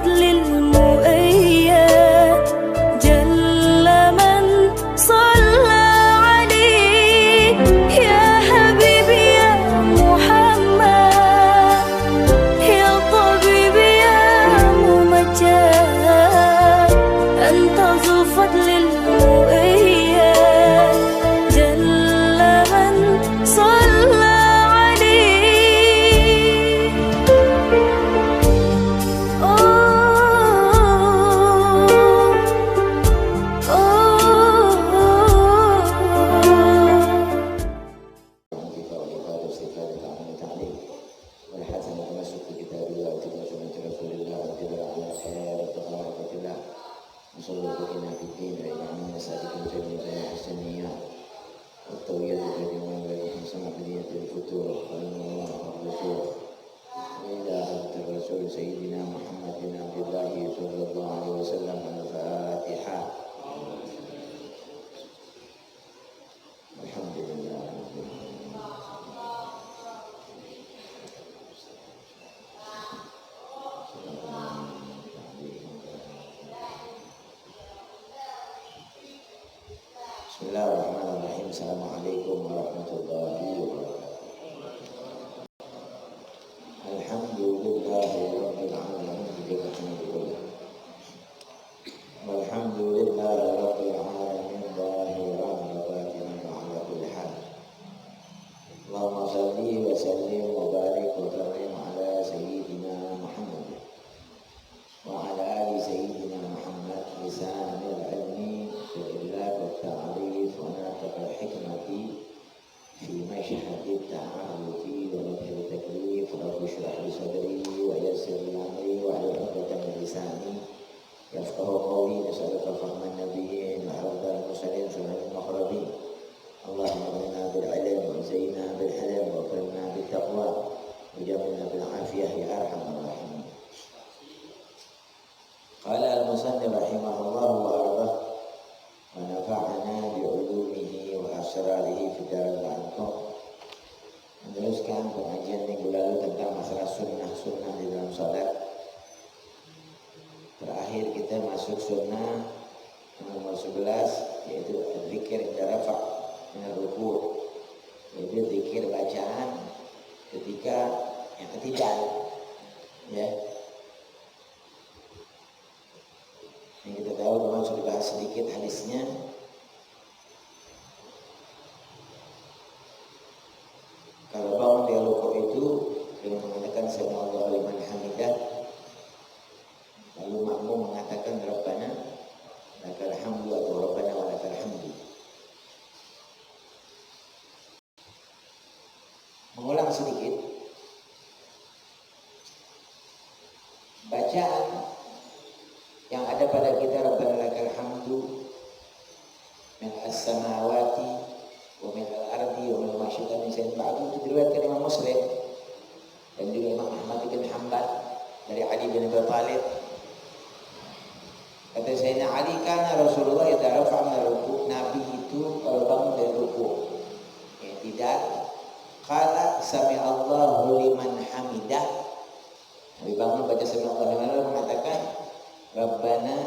الفضل المؤيد جل من صلى عليه يا حبيبي يا محمد يا طبيبي يا ممجد أنت ذو فضل المؤيد جل من صلى سيدنا محمد بن عبد الله صلى الله عليه وسلم. الفاتحة. الحمد لله. Bismillahirrahmanirrahim. Assalamualaikum warahmatullahi wabarakatuh. Alhamdulillahi rabbil alamin. Walhamdulillahi rabbil alamin. Zahiran wa batinan ala kulli hal. Allahumma salli wa sallim wa barik wa karim ala sayyidina Muhammad wa ala ali sayyidina Muhammad lisanil ilmi wa idlaq at-ta'rif wa nafaq al-hikmati fi mashhad at-ta'aruf wa nafaq at-taklif. Rabbi shrah li sadri wa yassir li amri wa hlul 'uqdatam min lisani yafqahu qawli. Nas'aluka fahman nabiyyin wa 'arfal mursalin sunnal maqrabin. Allahumma aghnina bil 'ilm wa zayyinna bil hilm wa akrimna bit taqwa wa jamilna bil 'afiyah ya arhamar rahimin. Qala al-musannif rahimahullah wa ardah wa nafa'ana bi 'ulumihi wa asrarihi fi daril anqam. Meneruskan pengajian minggu lalu tentang masalah sunnah di dalam salat. Terakhir kita masuk sunnah nomor 11, yaitu zikir inda rafa' min ar-ruku', yaitu zikir bacaan ketika yang i'tidal, ya. Yang kita tahu memang sudah bahas sedikit hadisnya. Kalau bangun di ruku' itu dengan mengatakan sami Allahu liman hamidah, lalu makmum mengatakan Rabbana lakal hamdu atau Rabbana wa lakal hamdu. Mengulang sedikit bacaan yang ada pada kita, Rabbana lakal hamdu min as-samawati wa min al-ardi wa min masyaitan min syai'in ba'du, itu diriwayatkan Imam Muslim dan juga Imam Ahmad bin Hanbal dari Ali bin Abi Thalib. Kata Sayyidina Ali, kana Rasulullah idza rafa'a min ruku', Nabi itu kalau bangun dari ruku' ya tidak qala sami Allahu liman hamidah. Nabi bangun baca sami Allahu liman hamidah, mengatakan Rabbana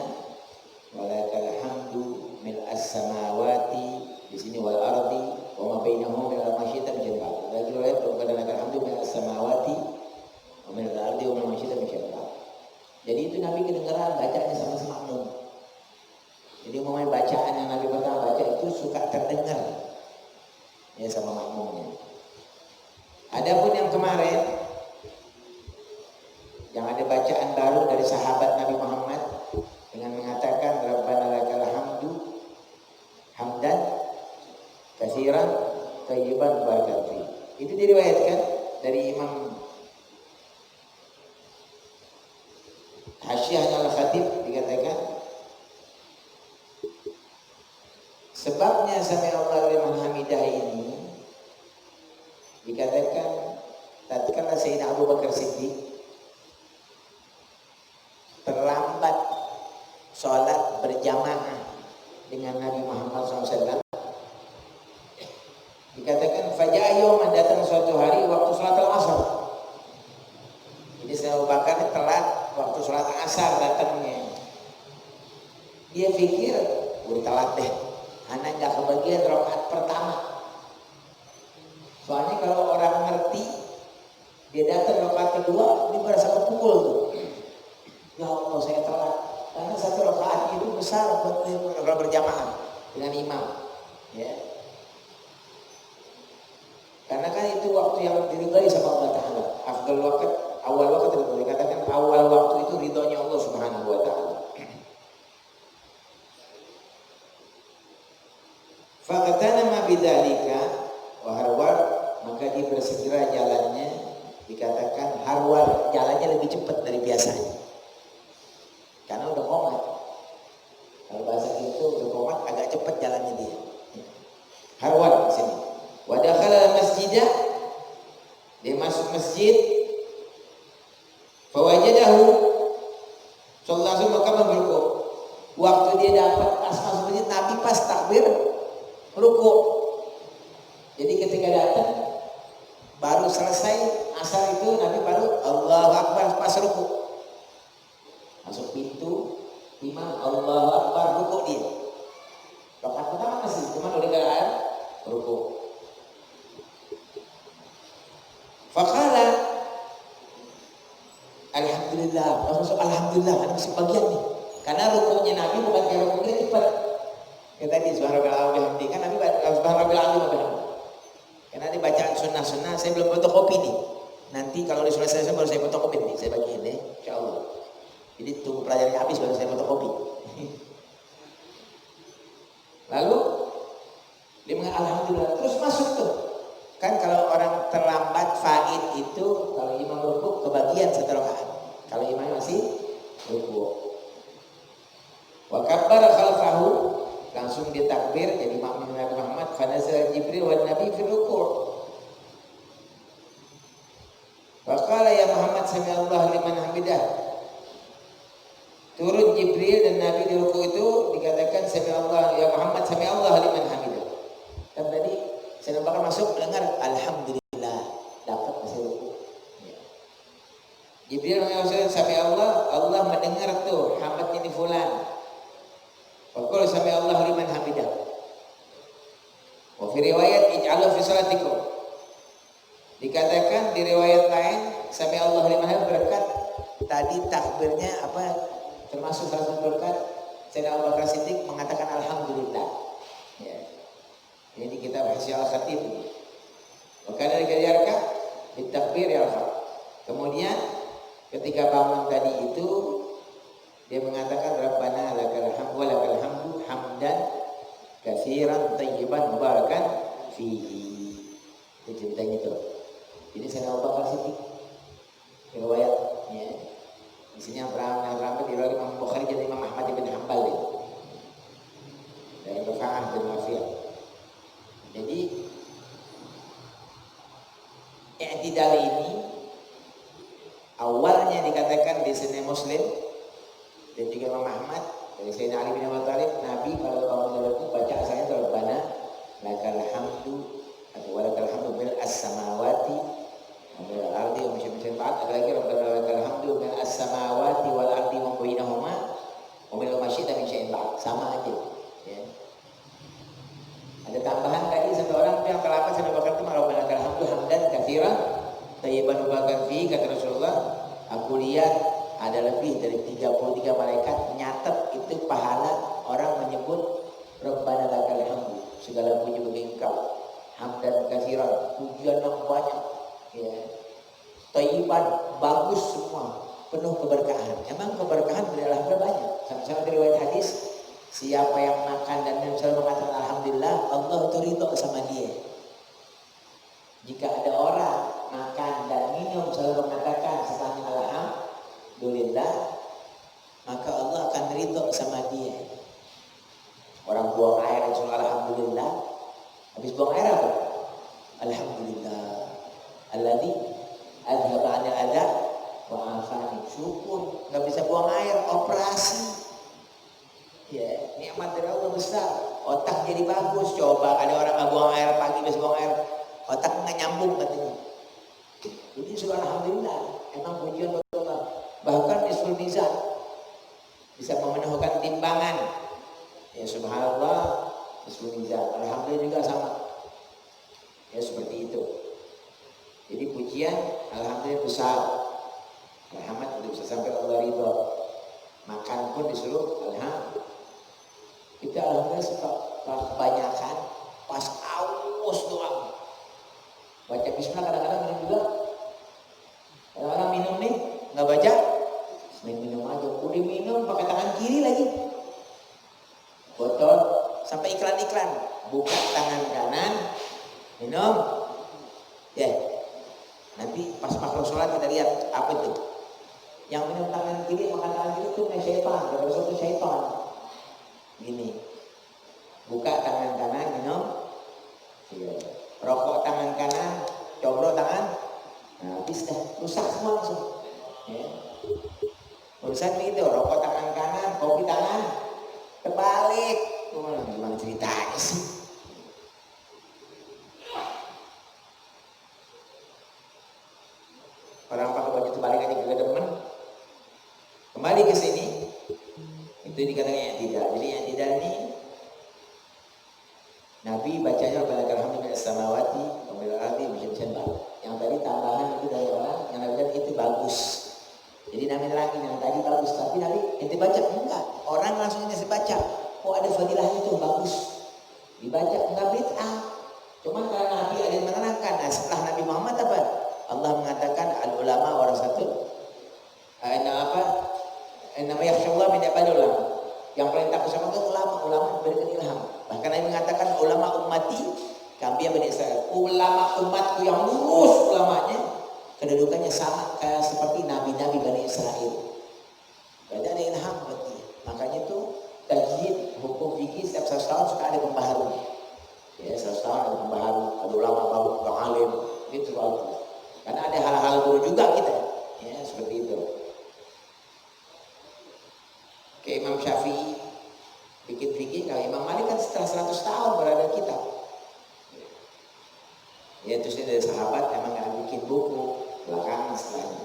walakal hamdu mil as-samawati, di sini wal ardi wa ma bainahuma min al-masyiatan jannah. Lagi riwayat Rabbana lakal hamdu mil as-samawati wa min al-ardi wa ma masyiatan jannah. Jadi itu Nabi kedengaran bacaannya sama makmum. Jadi umumnya bacaan yang Nabi pertama baca itu suka terdengar ya sama makmumnya. Adapun yang kemarin yang ada bacaan baru dari sahabat Nabi Muhammad dengan mengatakan Rabbana lakal hamdu hamdan katsiran thayyiban barakat fi. Itu diriwayatkan dari Imam Hasyiah Al-Khatib, dikatakan sebabnya sami Allahu liman hamidah ini dikatakan tatkala Sayyidina Abu Bakar Siddiq terlambat sholat berjamaah dengan Nabi Muhammad SAW, dikatakan faja'a yawman, datang suatu hari waktu sholat al-asr. Jadi Sayyidina Abu Bakar telat waktu waktu sholat asar datangnya. Dia pikir, udah telat deh, anak nggak kebagian rakaat pertama. Soalnya kalau orang ngerti, dia datang rakaat kedua, dia merasa kepukul tuh. Ya Allah, saya telat. Karena satu rakaat itu besar buat kalau berjamaah dengan imam. Ya. Karena kan itu waktu yang diridhai sama Allah Ta'ala. Afdal waqt, awal waqt itu dikatakan awal waktu itu ridhonya Allah Subhanahu wa Ta'ala. Faqatanama bidzalika wa harwar, maka dia bersegera jalannya, dikatakan harwar, jalannya lebih cepat dari biasanya. Karena udah komat. Kalau bahasa itu udah komat, agak cepat jalannya dia. Harwar di sini. Wa dakhala masjidah, dia masuk masjid. Fawajadahu, sallallahu maka berruku. Waktu dia dapat pas masuk masjid, Nabi pas takbir ruku. Jadi ketika datang baru selesai asar itu, Nabi baru Allahu Akbar pas ruku. Masuk pintu, imam Allahu Akbar ruku dia. Rakaat pertama masih cuma udah keadaan ruku. Faqala alhamdulillah, masuk alhamdulillah, ada masih bagian nih. Karena rukunya Nabi bukan kayak rukunya cepat. Kayak tadi subhanallah bihamdi, kan Nabi subhanallah bihamdi. Karena di bacaan sunnah-sunnah saya belum fotokopi nih. Nanti kalau sudah selesai baru saya fotokopi nih, saya bagiin deh, insyaallah. Jadi tunggu pelajarannya habis baru saya fotokopi. Lalu dia mengatakan alhamdulillah, terus masuk tuh. Kan kalau orang terlambat faid itu kalau imam rukuk kebagian satu rakaat. Kalau imam masih rukuk. Wa kabbara khalfahu, langsung dia takbir jadi makmum Nabi Muhammad. Fa nazala Jibril wan Nabi fi rukuk. Wa qala ya Muhammad sami Allah liman hamidah. Turun Jibril dan Nabi di rukuk itu dikatakan sami Allah ya Muhammad sami Allah liman hamidah. Dan tadi saya nampak masuk dengar alhamdulillah, dapat masih rukuk. Ya. Jibril mengatakan sami Allah, Allah mendengar tuh hamid ini fulan. Faqul sami Allah liman hamidah. Wa fi riwayat ij'alu fi salatikum. Dikatakan di riwayat lain sami Allah liman hamidah berkat tadi takbirnya apa termasuk salah satu berkat Sayyidina Abu Bakar Siddiq mengatakan alhamdulillah. Ya. Ini di kitab Hasyi al-Khatib. Maka dari kejarkah ditakbir ya Allah. Kemudian ketika bangun tadi itu dia mengatakan Rabbana lakal hamdu wa lakal hamdu hamdan katsiran thayyiban mubarakan fihi. Itu ceritanya itu. Ini Sayyidina Abu Bakar Siddiq riwayatnya. Isinya ramai di riwayat Imam Bukhari dan Imam Ahmad bin Hanbal ya. Dari Rufa'ah bin Rafi'. Jadi i'tidal ini awalnya dikatakan di Sahih Muslim dan juga Imam Ahmad dari Sayyidina Ali bin Abi Thalib, Nabi kalau bangun itu baca asalnya Rabbana lakal hamdu atau walakal hamdu bil as-samawati wal ardi wa masyaallah ba'd. Ada lagi Rabbana lakal hamdu bil as-samawati wal ardi wa bainahuma wa bil masyaallah min syai'in ba'd. Sama aja ya. Ada tambahan tadi satu orang yang terlambat Sayyidina Bakar itu Rabbana lakal hamdu hamdan katsiran thayyiban mubarakan fi, kata Rasulullah, aku lihat ada lebih dari 33 malaikat nyatet itu pahala orang menyebut Rabbana lakal hamdu, segala puji bagi Engkau, hamdan katsiran, pujian yang banyak ya. Thayyiban, bagus semua, penuh keberkahan. Emang keberkahan adalah banyak. Sama-sama dari riwayat hadis, siapa yang makan dan selalu mengatakan alhamdulillah, Allah itu ridho sama dia. Jika ada orang makan dan minum selalu mengatakan setelahnya alhamdulillah, maka Allah akan ridho sama dia. Orang buang air langsung alhamdulillah, habis buang air apa? Alhamdulillah alladzi adhaba 'anil adza wa afani. Syukur, nggak bisa buang air, operasi. Ya, nikmat dari Allah besar. Otak jadi bagus. Coba ada orang nggak buang air pagi, bisa buang air, otak nggak nyambung katanya. Jadi sudah alhamdulillah. Emang pujian buat Allah. Bahkan di husnul mizan, bisa memenuhkan timbangan. Ya subhanallah, husnul mizan. Alhamdulillah juga sama. Ya seperti itu. Jadi pujian alhamdulillah besar. Rahmat itu bisa sampai Allah ridho. Makan pun disuruh alhamdulillah. Kita alhamdulillah suka kebanyakan pas aus doang. Baca bismillah kadang-kadang minum juga. Kadang-kadang minum nih nggak baca, minum aja. Udah minum pakai tangan kiri lagi. Botol sampai iklan-iklan. Buka tangan kanan, minum. Ya. Nanti pas makhluk sholat kita lihat apa itu. Yang minum tangan kiri, makan tangan kiri itu syaitan. Kalau itu syaitan. Gini. Buka tangan kanan, minum. Rokok tangan kanan, cobrok tangan. Nah, habis dah, rusak semua langsung. Ya. Urusan begitu, rokok tangan kanan, kopi tangan, terbalik. Gimana ceritanya sih? Orang pakai baju terbalik aja juga demen. Kembali ke sini, itu dikatakan yang tidak. Jadi yang tidak ini Nabi bacanya Rabbana alhamdulillah samawati wa bil ardi macam-macam. Yang tadi tambahan itu dari orang yang Nabi bilang itu bagus. Jadi Nabi lagi yang tadi bagus, tapi Nabi ente baca enggak. Orang langsung kasih baca. Oh ada fadilah itu bagus. Dibaca enggak bid'ah. Cuma karena Nabi ada yang menerangkan. Nah, setelah Nabi Muhammad apa? Allah mengatakan al ulama warasatul nama yakhsyallah min ibadil ulama. Yang paling takut sama itu ulama memberikan ilham. Bahkan Nabi mengatakan ulama ummati kambia Bani Israil. Ulama umatku yang lurus ulamanya kedudukannya sama kayak seperti nabi-nabi Bani Israil. Berarti ada ilham berarti. Makanya itu tajwid hukum fikih setiap 100 tahun suka ada pembaharu. Ya 100 tahun ada pembaharu. Ada ulama baru, orang alim. Itu bagus. Karena ada hal-hal baru juga kita. Ya seperti itu. Kayak Imam Syafi'i bikin fikih, kalau Imam Malik kan setelah 100 tahun berada kita. Ya terus ini dari sahabat emang nggak bikin buku belakangan setelahnya.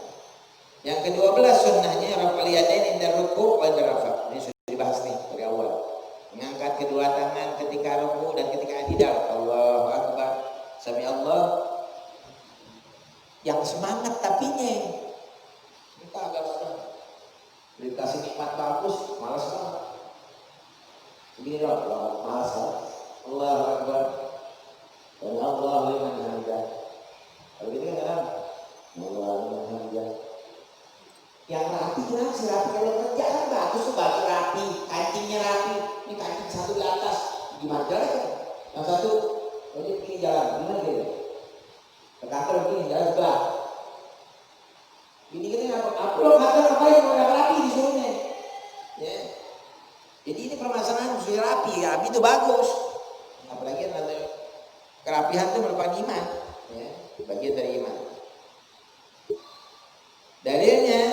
Yang ke-12 sunnahnya rafa'al yadain inda ruku' wa inda rafa'. Ini sudah dibahas nih dari awal. Mengangkat kedua tangan ketika ruku' dan ketika i'tidal. Allahu Akbar. Sami Allah. Yang semangat tapinya. Kita agak dikasih nikmat bagus, malas banget. Begini loh, malas banget. Allahu Akbar. Dan Allah liman hamidah. Kalau gitu kan Allah liman hamidah. Yang rapi kan si rapi kalau kerja kan bagus tuh baju rapi, kancingnya rapi. Ini kancing satu di atas, gimana jalan kan? Yang satu, jadi begini jalan, gimana gitu? Ke kantor begini jalan sebelah. Ini kita apa ngapain orang rapi disuruhnya? Ya. Jadi ini permasalahan sudah rapi, ya, rapi itu bagus. Apalagi nanti kerapihan itu merupakan iman, ya, bagian dari iman. Dalilnya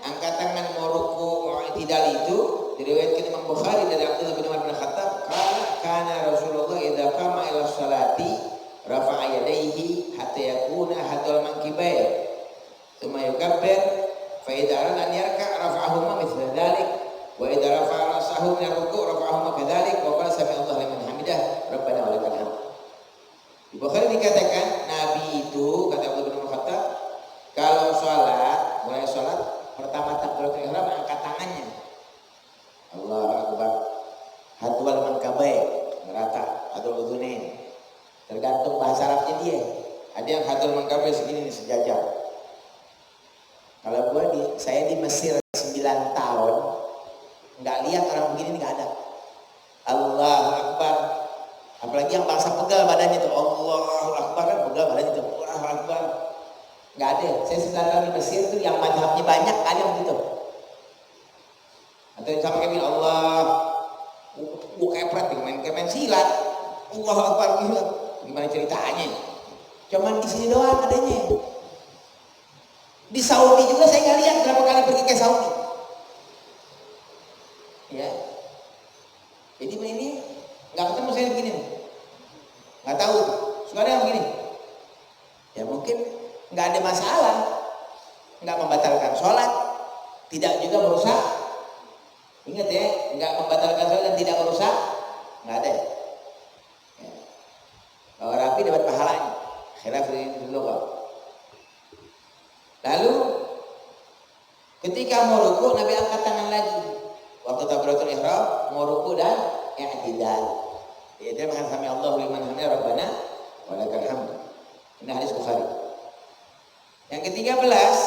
angkat tangan mau ruku mau i'tidal itu diriwayatkan Imam Bukhari dari Abdullah bin Umar bin Khattab, kana Rasulullah idza qama ila sholati rafa'a yadayhi hatta yakuna hadal mankibai. Thumma yukabbir fa idza arada an yarka' rafa'ahuma mithla dhalik wa idza rafa'a ra'sahu min ar-ruku' rafa'ahuma kadzalik wa qala sami Allah liman hamidah rabbana wa lakal hamd. Di Bukhari dikatakan Nabi itu kata Abu bin Khattab kalau mulai sholat pertama takbiratul ihram angkat tangannya. Allahu Akbar. Hadwal mankabai merata hadwal udhunain. Tergantung bahasa Arabnya dia. Ada yang hadwal mankabai segini nih sejajar. Kalau saya di Mesir 9 tahun nggak lihat orang begini nggak ada. Allahu Akbar. Apalagi yang bangsa pegal badannya itu Allahu Akbar kan pegal badannya itu Allahu Akbar. Nggak ada. Saya 9 tahun di Mesir itu yang madhabnya banyak ada begitu. Atau yang sama kayak bilang Allah, kepret main silat. Allahu Akbar gimana ceritanya? Cuman di sini doang adanya. Di Saudi juga saya nggak lihat berapa kali pergi ke Saudi. Ya. Jadi ini nggak ketemu saya begini. Nggak tahu. Suka ada yang begini. Ya mungkin nggak ada masalah. Nggak membatalkan sholat. tidak juga merusak. Ingat ya, nggak membatalkan sholat dan tidak merusak, nggak ada. Ya. Kalau rapi dapat pahalanya. Khilaf ini dulu kok. Lalu ketika mau ruku, Nabi angkat tangan lagi. Waktu takbiratul ihram, mau ruku dan i'tidal. Dia mengatakan sami Allahu liman hamidah rabbana wa lakal hamd. Ini hadis Bukhari. Yang ke-13,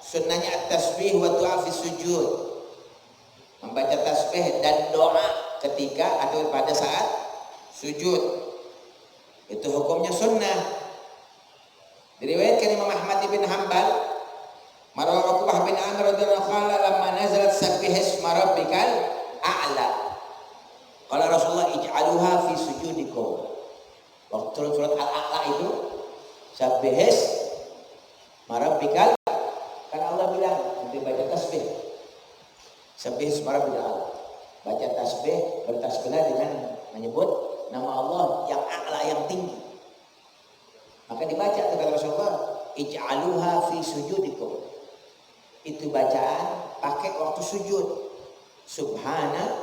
sunnahnya at-tasbih wa du'a fi sujud. Membaca tasbih dan doa ketika atau pada saat sujud. Itu hukumnya sunnah. Diriwayatkan Imam Ahmad bin Hanbal, marwa Uqbah bin Amir radhiyallahu anhu lamma nazalat sabbih isma rabbikal a'la. Qala Rasulullah ij'aluha fi sujudikum. Waktu turun surat Al-A'la itu sabbih isma rabbikal, kan Allah bilang untuk baca tasbih. Sabbih isma rabbikal a'la. Baca tasbih, bertasbihlah dengan menyebut nama Allah yang a'la, yang tinggi. Maka dibaca kata Rasulullah, ij'aluha fi sujudikum. Itu bacaan pakai waktu sujud. Subhana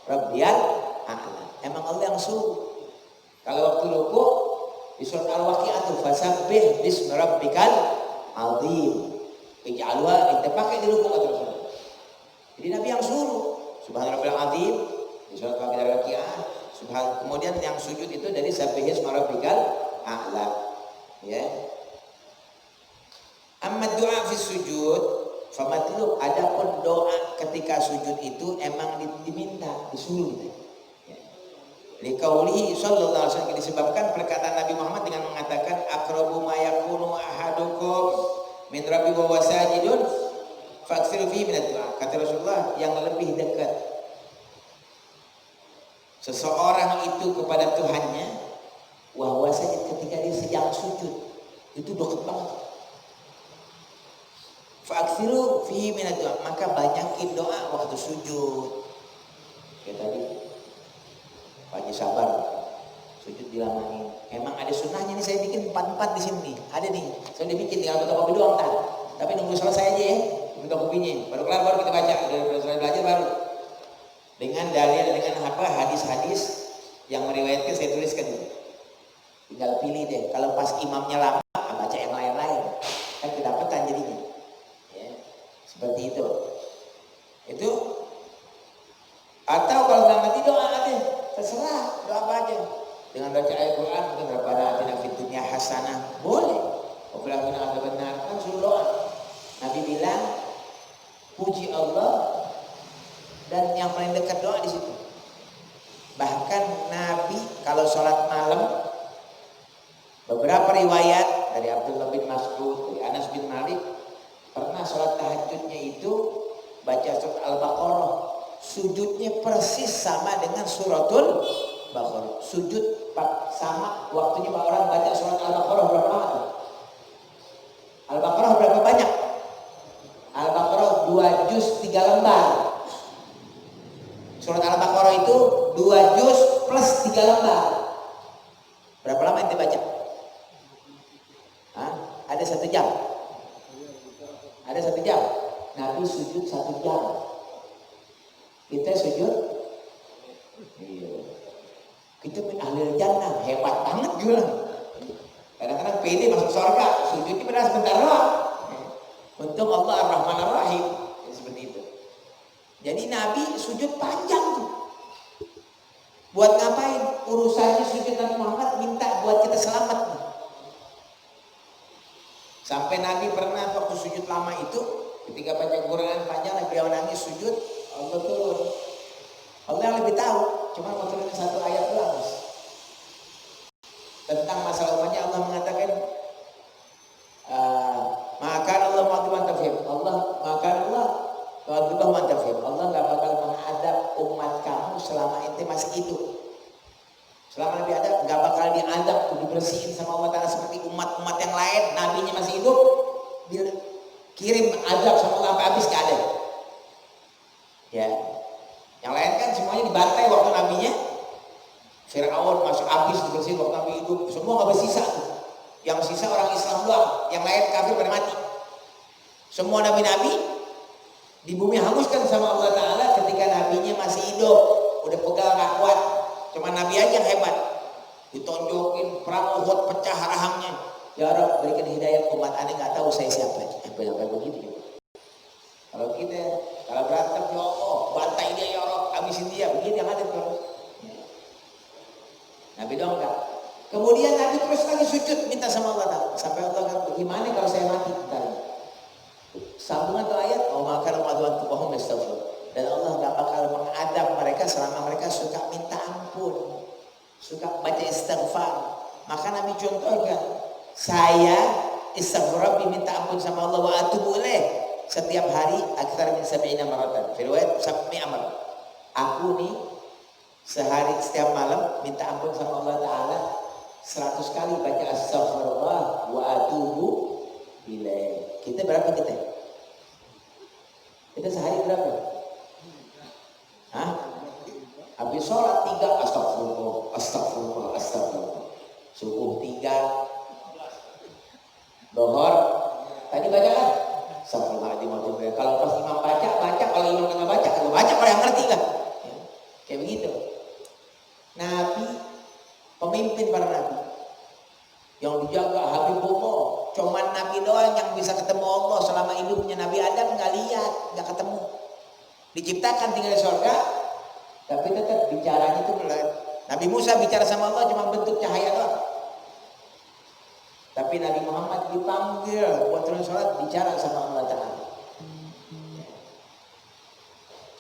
rabbiyal a'la. Emang Allah yang suruh. Kalau waktu ruku di surat Al-Waqi'ah fasabbih bismi rabbikal azim. Ij'aluha, itu pakai di ruku kata Rasulullah. Jadi Nabi yang suruh. Subhana rabbiyal azim di surat Al-Waqi'ah. Kemudian yang sujud itu dari sabbih bismi rabbikal a'la. Ya. Amma doa fi sujud famatlub, adapun doa ketika sujud itu emang diminta, disuruh gitu. Ya. Liqaulihi sallallahu alaihi wasallam, disebabkan perkataan Nabi Muhammad dengan mengatakan aqrabu ma yakunu ahadukum min rabbi wa huwa sajidun fakthiru fihi min ad-du'a. Kata Rasulullah, yang lebih dekat seseorang itu kepada Tuhannya wahwa saja ketika dia sedang sujud, itu dekat banget. Fa'aksiru fihi minad doa, maka banyakin doa waktu sujud. Kayak tadi Pak sabar, sujud dilamain. Emang ada sunnahnya nih, saya bikin 4-4 di sini. Ada nih, saya udah bikin, tinggal fotokopi doang kan. Tapi nunggu selesai aja ya, fotokopinya. Baru kelar baru kita baca, udah selesai belajar baru. Dengan dalil, dengan apa hadis-hadis yang meriwayatkan saya tuliskan dulu. Tinggal pilih deh, kalau pas imamnya lama baca yang lain-lain, kan kedapatan jadinya. Ya, seperti itu. Itu atau kalau nggak ngerti doa deh, terserah doa apa aja. Dengan baca ayat Quran, mungkin Rabbana atina fid dunya hasanah, boleh. Wa fil akhirati adzabannar, kan suruh doa. Nabi bilang puji Allah, dan yang paling dekat doa di situ. Bahkan Nabi kalau sholat malam, beberapa riwayat dari Abdullah bin Mas'ud, dari Anas bin Malik, pernah sholat tahajudnya itu baca surat Al-Baqarah, sujudnya persis sama dengan suratul Baqarah. Sujud sama waktunya Pak orang baca surat Al-Baqarah berapa lama tuh? Al-Baqarah berapa banyak? Al-Baqarah 2 juz 3 lembar. Surat Al-Baqarah itu 2 juz plus 3 lembar. Berapa lama ente baca? Ada 1 jam. Ada 1 jam. Nabi sujud 1 jam. Kita sujud, iya. Kita ahli jannah, hebat banget juga. Kadang-kadang pede masuk surga, sujudnya pada sebentar doang. Untung Allah Ar-Rahman Ar-Rahim. Ya, seperti itu. Jadi Nabi sujud panjang tuh. Buat ngapain? Urusannya sujud Nabi Muhammad minta buat kita selamat. Sampai Nabi pernah waktu sujud lama itu, ketika baca Quran panjang, beliau nangis sujud, Allah turun. Allah yang lebih tahu, cuma mau turun 1 ayat doang. Tentang masalah umatnya Allah mengatakan, maka Allah ma'adzib Allah, maka Allah ma'adzib Allah nggak bakal menghadap umat kamu selama ente masih hidup. Selama Nabi ada, nggak bakal diadab, dibersihin sama Allah Ta'ala seperti umat-umat yang lain. Nabinya masih hidup, kirim adab sama Allah sampai habis, gak ada. Ya, yang lain kan semuanya dibantai waktu nabinya. Fir'aun masuk habis dibersihin waktu Nabi hidup, semua nggak bersisa tuh. Yang sisa orang Islam doang, yang lain kafir pada mati. Semua nabi-nabi Di bumi hanguskan sama Allah Ta'ala ketika nabinya masih hidup. Udah pegal gak kuat. Cuma nabi aja yang hebat. Ditonjokin perang Uhud, pecah rahangnya. Ya Rabb, berikan hidayah umat aneh gak tahu saya siapa. Apa begitu. Kalau kita, kalau berantem ya Allah, bantai dia ya Rabb, habisin dia. Begitu yang ada terus. Nabi dong enggak. Kemudian Nabi terus lagi sujud minta sama Allah Ta'ala. Sampai Allah kata, gimana kalau saya mati? Sambungan tuh ayat, oh maka Ramadan tuh bohong dan Allah gak bakal mengadab mereka selama mereka suka minta ampun, suka baca istighfar. Maka Nabi contohkan, saya istighfar minta ampun sama Allah wa atubu ilaih setiap hari aktsar min 70 maratan. Riwayat 100 amal. Aku nih sehari setiap malam minta ampun sama Allah Ta'ala 100 kali baca astaghfirullah wa atubu ilaih. Kita berapa kita? Kita sehari berapa? Hah? Habis sholat 3 astagfirullah, astagfirullah, astagfirullah. Subuh 3, Dohor tadi baca kan? Astagfirullahaladzim. Kalau pas imam baca, kalau imam nggak baca, kalau baca kalau yang ngerti kan? Ya, kayak begitu. Nabi, pemimpin para nabi yang dijaga Habibullah, cuman Nabi doang yang bisa ketemu Allah selama hidupnya. Nabi Adam nggak lihat, nggak ketemu. Diciptakan tinggal di surga, tapi tetap bicaranya itu Nabi Musa bicara sama Allah cuma bentuk cahaya doang. Tapi Nabi Muhammad dipanggil buat turun sholat bicara sama Allah Ta'ala.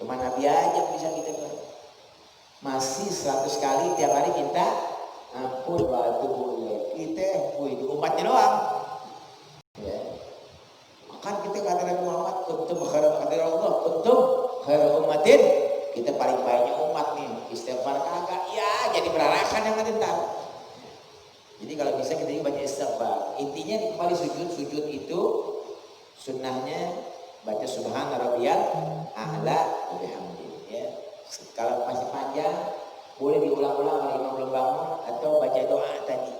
Cuma Nabi aja yang bisa kita masih 100 kali tiap hari minta ampun wa atubu ilaih. Kita di umatnya doang. Ya. Makan kita kata Nabi Muhammad, kuntum khairu qadir Allah, kuntum khairu ummatin. Kita paling banyak umat nih. Istighfar kagak. Ya, jadi berarakan yang ada ntar. Jadi kalau bisa kita baca istighfar. Intinya kembali sujud itu sunnahnya baca subhana rabbiyal a'la wa bihamdihi. Ya. Kalau masih panjang boleh diulang-ulang kalau imam belum bangun atau baca doa tadi.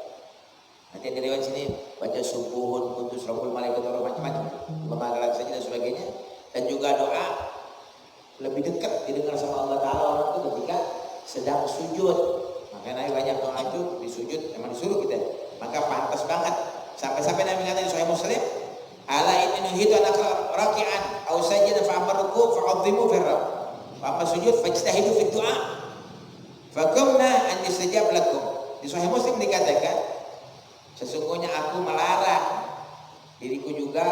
Nanti ada riwayat sini baca subuhun kudus rabbul malaikat macam-macam, pemanggilan saja dan sebagainya. Dan juga doa lebih dekat didengar sama Allah Ta'ala orang itu ketika sedang sujud. Makanya banyak doa itu di sujud memang disuruh kita. Maka pantas banget. Sampai-sampai Nabi kata di Sahih Muslim, ala inni nuhitu an raki'an aw sajidan fa amma ruku' fa'azzimu fi rabb. Wa amma sujud fajtahidu fi du'a. Fakumna an yustajab lakum. Di Sahih Muslim dikatakan, sesungguhnya aku melarang diriku juga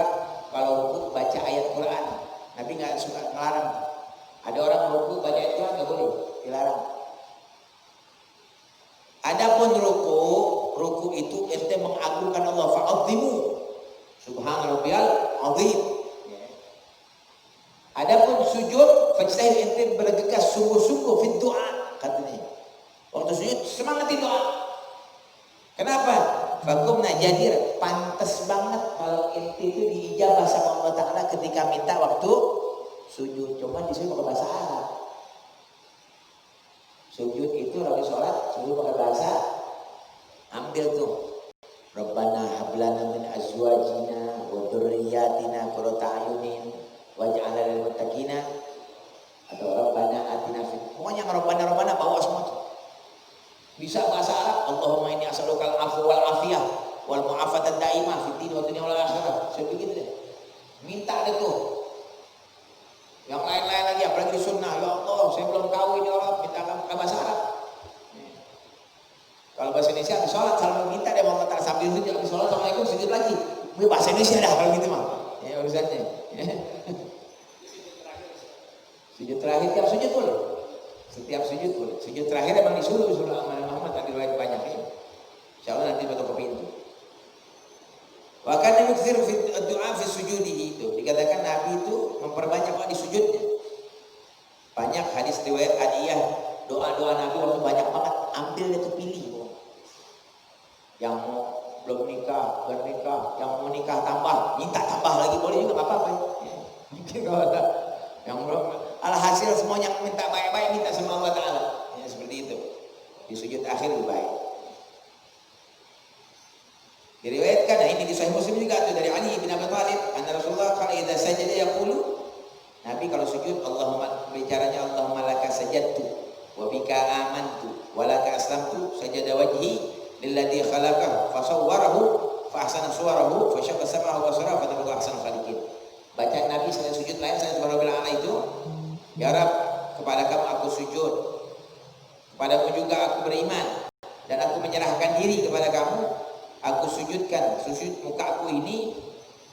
kalau ruku baca ayat Quran. Nabi nggak suka melarang. Ada orang ruku baca ayat Quran nggak boleh, dilarang. Adapun ruku itu ente mengagungkan Allah, fa'azzimu subhana rabbiyal azim. Adapun sujud fajtahid ente bergegas sungguh-sungguh fi du'a katanya. Waktu sujud semangatin doa. Kenapa? Fakumna jadir, pantas banget kalau ente itu diijabah sama Allah Ta'ala ketika minta waktu sujud. Cuma disuruh pakai bahasa Arab. Sujud itu lagi sholat, suruh pakai bahasa. Ambil tuh. Rabbana hablana min azwajina wa dzurriyyatina qurrata a'yunin waj'alna lil muttaqina, atau Rabbana atina fid. Pokoknya Rabbana bawa semua tuh. Bisa bahasa Arab, Allahumma inni as'alukal afwa wal afiyah wal mu'afatad daimah fid din wa dunya wal akhirah. Sebegitu deh. Minta deh tuh. Yang lain-lain lagi apalagi di sunnah. Ya Allah, saya belum kawin ya Allah, minta ke bahasa Arab. Kalau bahasa Indonesia habis sholat salam minta dia mau kata sambil sujud, habis sholat assalamualaikum sujud lagi. Ini bahasa Indonesia dah kalau gitu mah. Ya urusannya. Sujud terakhir tiap sujud boleh. Setiap sujud boleh. Sujud terakhir emang disuruh amal Muhammad tadi riwayat banyak ya. Insyaallah nanti bakal ke pintu. Wa kana yukthir fi du'a fi sujudihi, itu dikatakan Nabi itu memperbanyak doa di sujudnya. Banyak hadis riwayat Adiyah, doa-doa Nabi waktu banyak banget, ambil itu pilih. Yang mau belum nikah, bernikah, yang mau nikah tambah, minta tambah lagi boleh juga enggak apa-apa. Mungkin kalau ada yang belum, alhasil semuanya minta baik-baik, minta sama Allah Ta'ala. Ya seperti itu. Di sujud akhir lebih baik. Diriwayatkan, nah ini di Sahih Muslim juga tuh dari Ali bin Abi Thalib, anna Rasulullah qala idza sajada yaqulu, Nabi Nabi kalau sujud Allahumma, bicaranya Allahumma laka sajadtu wa bika amantu wa laka aslamtu, sajada wajhi lilladzi khalaqahu fasawwarahu fa ahsana suwarahu fa syaqqa sam'ahu wa basarahu fa tabarakallahu ahsanul khaliqin. Bacaan Nabi selain sujud lain selain subhanallah ala itu, ya Rabb, kepada kamu aku sujud, kepadamu juga aku beriman, dan aku menyerahkan diri kepada kamu. Aku sujudkan sujud mukaku ini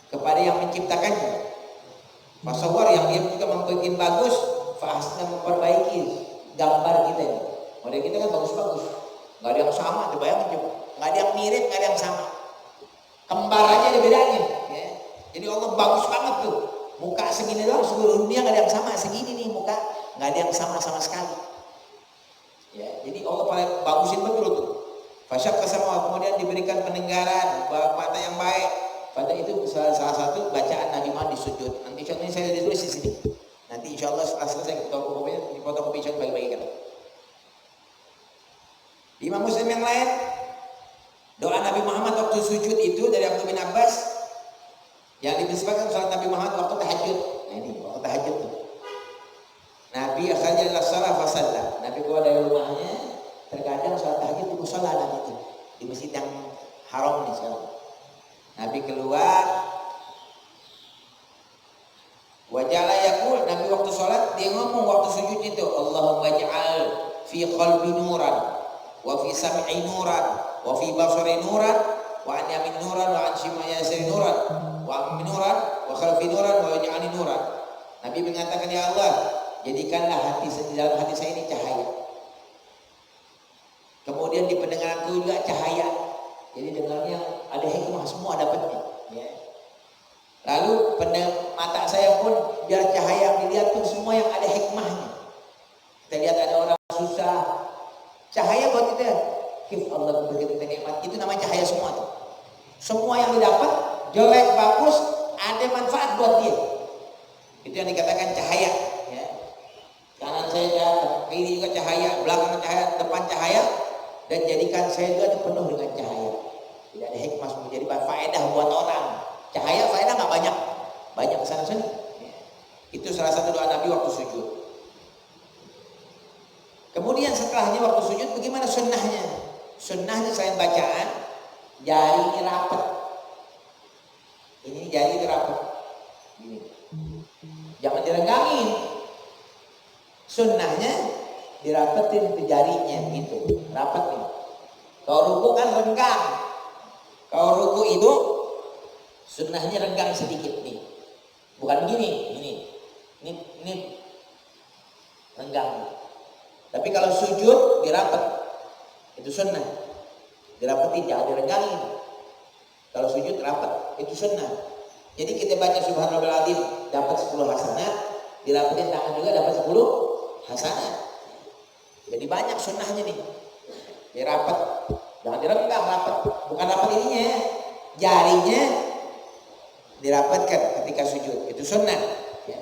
kepada yang menciptakannya. Fasawwar, yang dia juga membuat bagus, fa ahsana, memperbaiki gambar kita ini. Model kita kan bagus-bagus, nggak ada yang sama, bayangin coba, nggak ada yang mirip, nggak ada yang sama, kembar aja ada bedanya. Ya. Jadi Allah bagus banget tuh, muka segini doang, seluruh dunia nggak ada yang sama, segini nih muka, nggak ada yang sama sama sekali. Ya, jadi Allah paling bagusin betul tuh. Fasyaqqa sam'ahu, kemudian diberikan pendengaran, mata yang baik. Pada itu salah satu bacaan Nabi Muhammad di sujud. Nanti contohnya saya ditulis di sini. Nanti insya Allah setelah selesai kita fotokopinya, di fotokopi insya Allah bagi-bagikan. Imam Muslim yang lain, doa Nabi Muhammad waktu sujud itu dari Abdullah bin Abbas, yang dinisbahkan salat Nabi Muhammad waktu tahajud. Nah ini waktu tahajud tuh. Nabi akhraja ila shalah fa shalla. Nabi keluar dari rumahnya, terkadang salat tahajud di mushola Nabi itu, di masjid yang haram nih sekarang. Nabi keluar, wajala yaqul, Nabi waktu sholat dia ngomong waktu sujud itu, Allahumma ij'al fi qalbi nuran, wa fi sam'i nuran, wa fi basari nuran, wa an yamin nuran, wa an shimali nuran, wa an nuran, wa khalfi nuran, wa ij'alni nuran. Nabi mengatakan, ya Allah, jadikanlah di dalam hati saya ini cahaya. Kemudian di pendengaranku juga cahaya. Jadi dengarnya ada hikmah, semua dapatnya. Ya. Lalu mata saya pun biar cahaya yang dilihat pun semua yang ada hikmahnya. Kita lihat ada orang susah, cahaya buat kita. Allah beri kita nikmat, itu namanya cahaya semua tuh. Semua yang didapat, jelek, bagus, ada manfaat buat dia. Itu yang dikatakan cahaya. Ya. Kanan saya cahaya, kiri juga cahaya, belakang cahaya, depan cahaya. Dan jadikan saya juga penuh dengan cahaya. Tidak ada hikmah, menjadi faedah buat orang. Cahaya faedah nggak banyak, banyak kesana sini. Ya. Itu salah satu doa Nabi waktu sujud. Kemudian setelahnya waktu sujud, bagaimana sunnahnya? Sunnahnya selain bacaan, jari ini rapat. Ini jari ini rapat. Gini. Jangan direnggangin. Sunnahnya dirapetin ke jarinya gitu, rapat nih. Kalau ruku kan renggang. Kalau ruku itu sunnahnya renggang sedikit nih. Bukan gini, ini renggang. Tapi kalau sujud dirapet, itu sunnah. Dirapetin, jangan direnggangin. Kalau sujud rapat, itu sunnah. Jadi kita baca subhanallahil azim dapat 10 hasanah, dirapetin tangan juga dapat 10 hasanah. Jadi banyak sunnahnya nih. Dia rapat, jangan direnggang, rapat. Bukan rapat ininya, jarinya dirapatkan ketika sujud. Itu sunnah. Ya.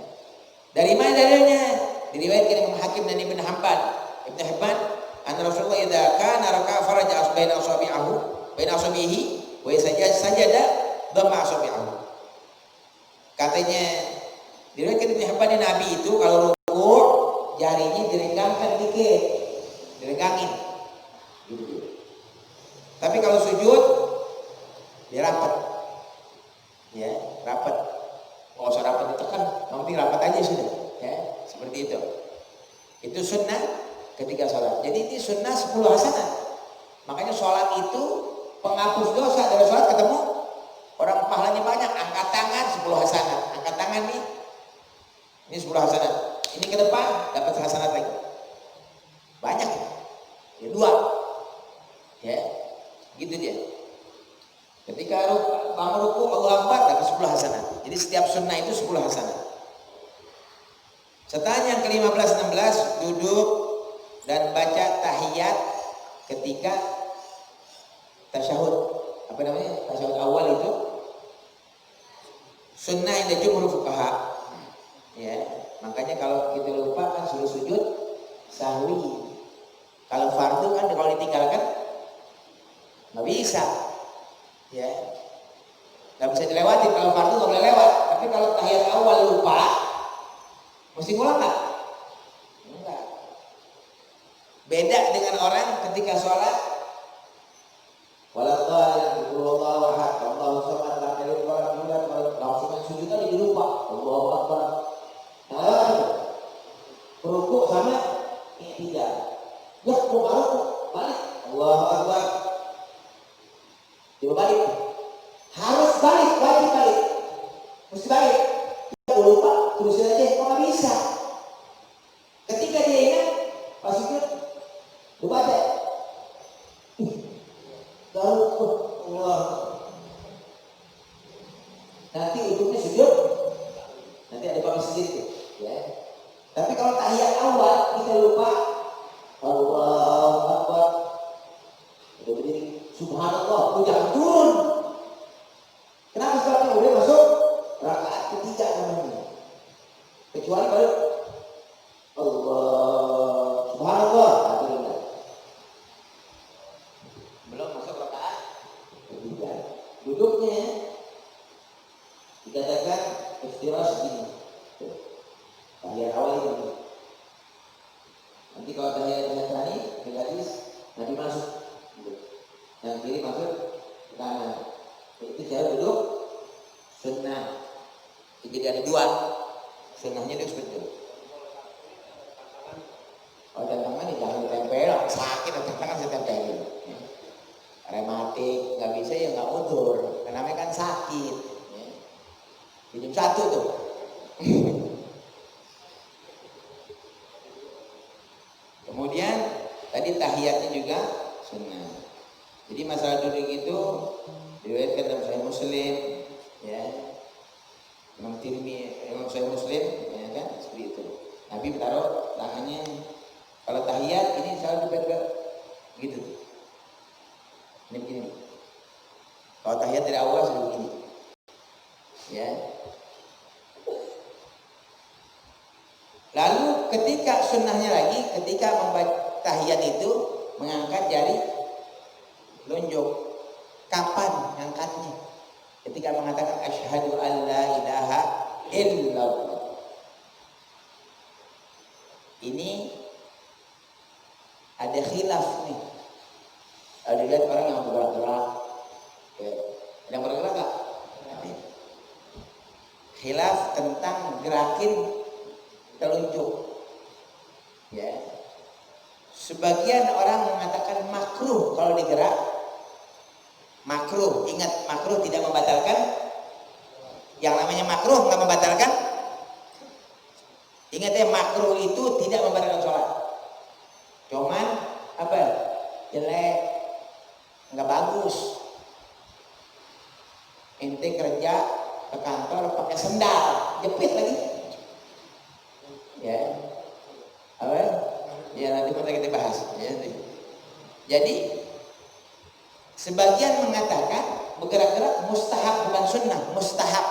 Dari mana dalilnya? Diriwayatkan Imam Hakim dan Ibn Hibban, anna Rasulullah idza kana raka'a faraja baina asabihi wa sajada dhamma asabi'ahu. Katanya diriwayatkan Ibn Hibban, Nabi itu kalau ruku jarinya direnggangkan dikit, direnggangin gitu. Tapi kalau sujud dia rapat, ya rapat, nggak usah rapat ditekan, yang penting rapat aja sudah, ya seperti itu. Itu sunnah ketika sholat. Jadi ini sunnah 10 hasanah. Makanya sholat itu penghapus dosa. Dari sholat ketemu orang pahalanya banyak, angkat tangan 10 hasanah, angkat tangan nih, ini 10 hasanah. Ini ke depan dapat hasanat lagi. Banyak ya, 2. Ya. Gitu dia. Ketika bangun ruku Allahu Akbar dapat 10 hasanat. Jadi setiap sunnah itu 10 hasanat. Setelahnya yang ke-15 16 duduk dan baca tahiyat ketika tasyahud. Apa namanya? Tasyahud awal itu sunnah inda jumhur fuqaha. Ya. Makanya kalau kita lupa kan suruh sujud sahwi. Kalau fardu kan kalau ditinggalkan nggak bisa, ya nggak bisa dilewati. Kalau fardu nggak boleh lewat. Tapi kalau tahiyat awal lupa, Mesti ngulang nggak? Enggak. Beda dengan orang ketika sholat, waladhdallin, Allahu ahad, Allahu samad, lam yalid walam yulad, langsung sujud tadi lupa, Allahu akbar. Nah, rukuk sama i'tidal. Ya, mau balik, Allahu akbar. Coba balik. Harus balik. Mesti balik. Dia lupa, terusin aja, kok nggak bisa. Ketika dia ingat, pas sujud, lupa aja. Lalu, Allah. Nanti ujungnya sujud, nanti ada bab sujud itu, ya. Tapi kalau tahiyat awal kita lupa, Allahu Akbar, udah berdiri, Subhanallah, udah turun. Kenapa sebabnya udah masuk rakaat ketiga namanya? Kecuali kalau Allah, Subhanallah, belum masuk rakaat ketiga. Duduknya dikatakan iftirash begini. Tahiyat awal ini. Nanti kalau tahiyat tadi gratis, nanti masuk. Yang kiri masuk ke kanan. Itu cara duduk sunnah. Jadi ada dua. Sunnahnya itu seperti itu. Kalau tangan jangan ditempel, sakit atau tangan saya tempelin. Rematik nggak bisa ya nggak udur. Namanya kan sakit. Jam 1 tuh. Kemudian tadi tahiyatnya juga sunnah. Jadi masalah duduk itu diriwayatkan dalam Sahih Muslim, ya. Imam Tirmidzi, Imam Sahih Muslim, ya kan, seperti itu. Nabi taruh tangannya kalau tahiyat ini selalu dipegang gitu. Ini begini. Kalau tahiyat dari awal sudah begini. Ya. Lalu ketika sunnahnya lagi, ketika membaca tahiyat itu mengangkat jari lonjong. Kapan ngangkatnya? Ketika mengatakan asyhadu an la ilaha illallah. Ini ada khilaf nih. Ada lihat orang yang bergerak-gerak. Ya. Yang bergerak enggak? Khilaf tentang gerakin telunjuk. Ya. Sebagian orang mengatakan makruh kalau digerak. Makruh, ingat makruh tidak membatalkan. Yang namanya makruh nggak membatalkan. Ingat ya, makruh itu tidak membatalkan sholat. Cuman apa? Jelek, nggak bagus. Ente kerja ke kantor pakai sendal, jepit lagi. Ya, apa? Ya nanti kita bahas. Ya, jadi sebagian mengatakan bergerak-gerak mustahab bukan sunnah, mustahab.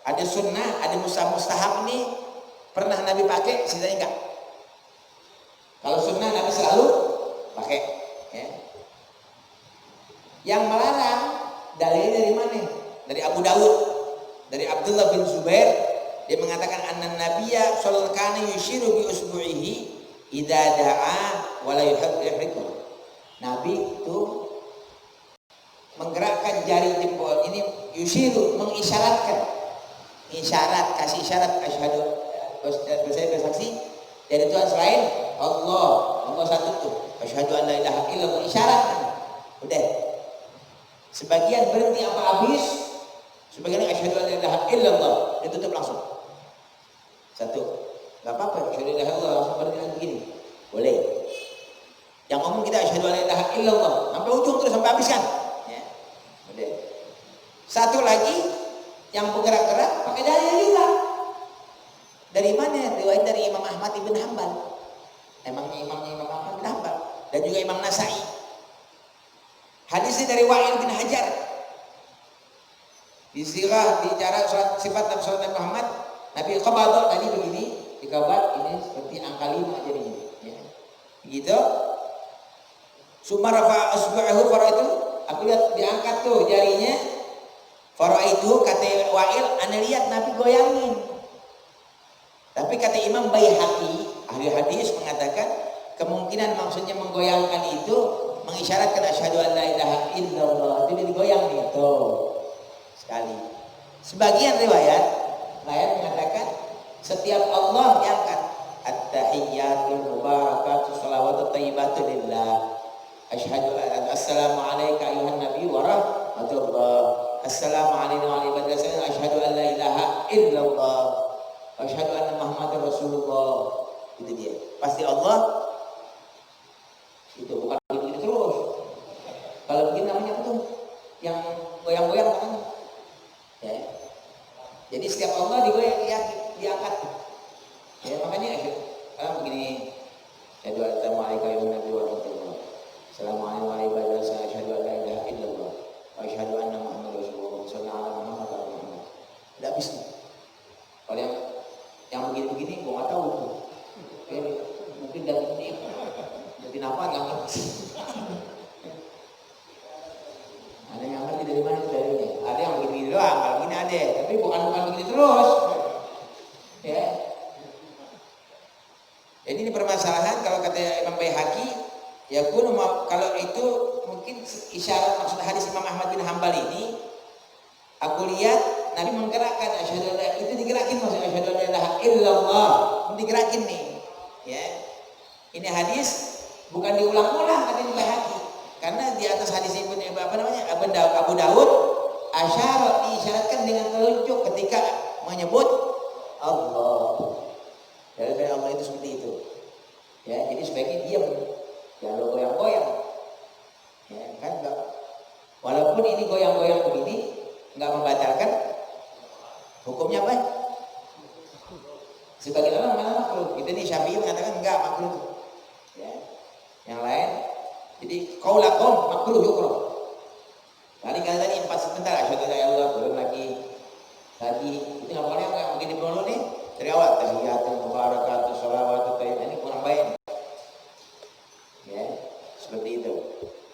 Ada sunnah, ada mustahab ini pernah Nabi pakai, sisanya enggak. Kalau sunnah Nabi selalu pakai. Ya. Yang melarang dalilnya dari mana? Dari Abu Dawud, dari Abdullah bin Zubair, dia mengatakan anna Nabiyya sallallahu alaihi yushiru bi usbu'ihi idza da'a wa la yuhriku. Nabi itu menggerakkan jari jempol ini, yushiru, mengisyaratkan, isyarat, kasih isyarat, asyhadu saya bersaksi dari Tuhan selain Allah satu tuh, asyhadu an la ilaha illallah, isyarat. Udah. Sebagian berhenti apa habis, sebagian asyhadu an la ilaha illallah, ditutup langsung. Satu. Enggak apa-apa, asyhadu an la ilaha illallah langsung berhenti begini. Boleh. Yang ngomong kita asyhadu an la ilaha illallah sampai ujung terus sampai habis kan? Ya. Udah. Satu lagi yang bergerak-gerak pakai dalil juga. Dari mana? Riwayat dari Imam Ahmad ibn Hanbal. Imamnya Imam Ahmad bin Hanbal dan juga Imam Nasai. Hadisnya dari Wa'il bin Hajar. Di sirah, di cara sifat dan sholat Nabi Muhammad, Nabi qabadha tadi begini, dikabat ini seperti angka 5 jadinya. Ya. Begitu. Summa rafa'a asba'ahu faraitu, aku lihat diangkat tuh jarinya. Faraitu kata Wa'il, ana lihat Nabi goyangin. Tapi kata Imam Baihaqi, ahli hadis mengatakan kemungkinan maksudnya menggoyangkan itu mengisyaratkan asyhadu an la ilaha illallah, itu digoyang itu sekali. Sebagian riwayat mengatakan setiap Allah diangkat at-tahiyyatul mubarakatuh shalawatut thayyibatu lillah. Asyhadu an assalamu alayka ayuhan nabi wa rahmatullah. Assalamu alayna wa ala ibadillah. Asyhadu an la ilaha illallah. Asyhadu anna Muhammadar Rasulullah. Itu dia. Pasti Allah. Itu bukan begini terus. Kalau begini namanya apa tuh? Yang goyang-goyang kan? Ya. Jadi setiap Allah digoyang, diangkat. Ya, makanya kalau begini, assalamu alayka ayuhan nabi wa rahmatullah. Assalamu alaykum warahmatullahi wabarakatuh. Asyhadu an la ilaha illallah wa asyhadu anna Muhammadar Rasulullah. Sallallahu alaihi wasallam. Tidak habis. Kalau yang begini-begini gua enggak tahu tuh. Mungkin dari ini jadi apa enggak ngerti. Ada yang ngerti dari mana dari ini? Ada yang begini doang, kalau begini ada, tapi bukan begini terus. Ya. Jadi ini permasalahan kalau kata Imam Baihaqi, ya kalau itu mungkin isyarat maksud hadis Imam Ahmad bin Hanbal ini, aku lihat Nabi menggerakkan asyhadu an itu digerakin maksudnya asyhadu an la ilaha illallah, digerakin nih. Ya. Ini hadis bukan diulang-ulang kata Imam Baihaqi. Karena di atas hadis ini Abu Daud asyara diisyaratkan dengan telunjuk ketika menyebut Allah. Dari Allah itu seperti itu. Ya, jadi sebaiknya diam. Jangan goyang-goyang. Ya, kan enggak. Walaupun ini goyang-goyang begini enggak membatalkan hukumnya apa? Sebagian orang mana makruh. Kita nih Syafi'i mengatakan enggak makruh. Ya. Yang lain jadi qaulakum makruh yukra. Tadi empat sebentar asyhadu an la ilaha illallah belum lagi. Itu enggak boleh enggak begini dulu nih. Dari awal tahiyatul mubarakatuh shalawatut thayyibah ini kurang baik. Ya, seperti itu.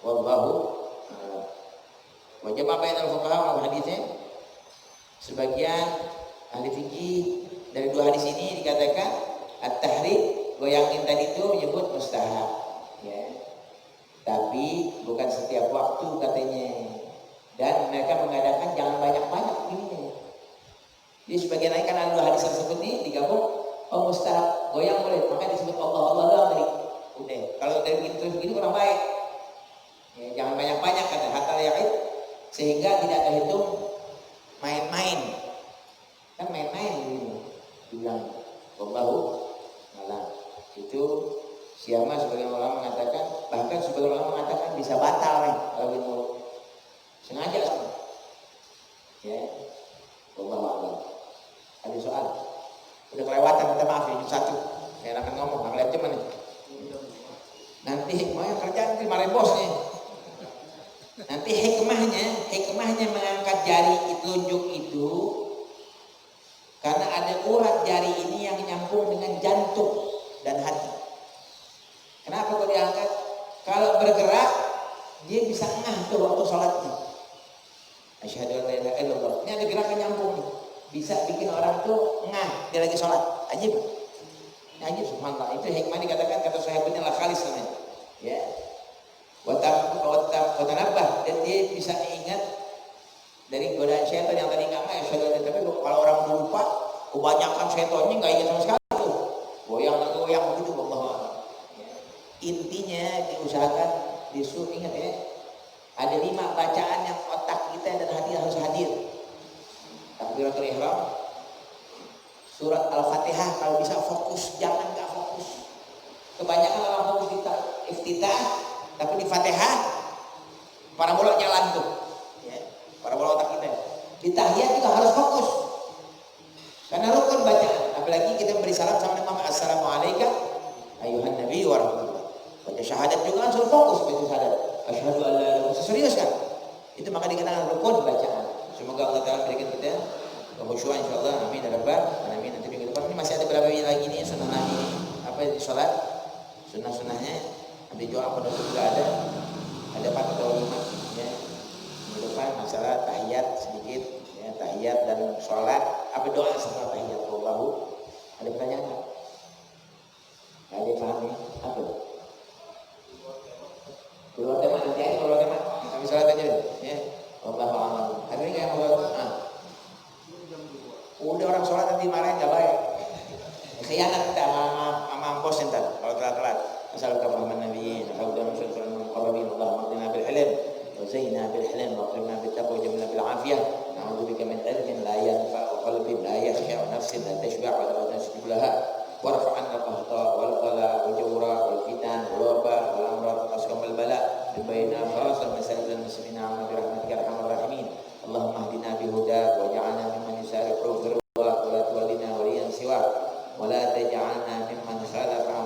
Wallahu wajib apa yang al-fuqaha hadisnya. Sebagian ahli fikih dari dua hadis ini dikatakan at-tahrik goyangin tadi itu menyebut mustahab. Ya. Tapi bukan setiap waktu katanya. Dan mereka mengadakan jangan banyak-banyak begini. Jadi sebagian lain kan ada hadis tersebut ini digabung, oh mustahab goyang boleh, maka disebut Allah doang tadi. Udah, kalau dari begitu begini kurang baik. Ya, jangan banyak-banyak kata hatta ya'id sehingga tidak terhitung main-main. Kan main-main begini. Dibilang wallahu a'lam. Itu siapa sebagian ulama mengatakan, bahkan sebagian ulama mengatakan bisa batal nih kalau itu sengaja semua. Ya. Wallahu a'lam. Ada soal? Udah kelewatan, minta maaf ya, satu. Saya akan ngomong, nggak lihat cuman nih. Nanti hikmahnya kerjaan dimarahin bos nih. Nanti hikmahnya mengangkat jari telunjuk itu karena ada urat jari ini yang nyambung dengan jantung dan hati. Kenapa kok diangkat? Kalau bergerak dia bisa ngah tuh waktu sholatnya. Asyhadu an la ilaha illallah. Ini ada gerakan nyambung nih. Bisa bikin orang tuh ngah dia lagi sholat. Ajib. Ajib subhanallah. Itu hikmah dikatakan kata sahabatnya la khalis namanya. Ya. Watanabah dan dia bisa ingat dari godaan syaitan yang tadi enggak ya syaitan. Tapi kalau orang lupa kebanyakan syaitannya enggak ingat sama sekali tuh. Goyang begitu Allah. Intinya diusahakan disuruh ingat ya. Ada 5 bacaan yang otak kita dan hati harus hadir. Takbiratul ihram, surat Al-Fatihah kalau bisa fokus, jangan enggak fokus. Kebanyakan orang fokus di iftitah, tapi di Fatihah para bola jalan tuh. Ya, para bola otak kita. Di tahiyat juga harus fokus. Karena rukun bacaan, apalagi kita beri salam sama Nabi Assalamualaikum ayuhan nabi wa rahmatullah. Baca syahadat juga harus fokus baca syahadat. Asyhadu an la ilaha illallah. Serius kan? Itu maka dikatakan rukun bacaan. Semoga Allah Ta'ala berikan kita kekhusyuan insyaallah. Amin ya rabbal alamin. Nanti minggu depan ini masih ada berapa lagi nih sunnah Nabi apa di salat. Sunnah-sunnahnya nanti doa penutup juga ada 4 atau 5 ya. Minggu depan masalah tahiyat sedikit ya, tahiyat dan salat apa doa setelah tahiyat. Wallahu. Ada pertanyaan? khianat kita sama bos entar kalau telat-telat. As'aluka fahman nabiyyin wa hawdan syukran min qarabin. Allahumma hdina bil hilm wa zayyina bil hilm wa aqrimna bit taqwa wa jamilna bil afiyah. Na'udzubika min ilmin la yanfa'u qalbin la yakhsha wa nafsin la tashba' wa la tasjib laha. Warfa 'anna al-akhta wal qala wal jawra wal fitan wal waba wal amrad wal asqam wal bala min baina khalasan masalil muslimina wa bi rahmatika arhamar rahimin. Allahumma hdina bi hudak wa ja'alna mimman yusari'u fi ridha wa la tuwallina waliyan siwa wa la taj'alna mimman khalafa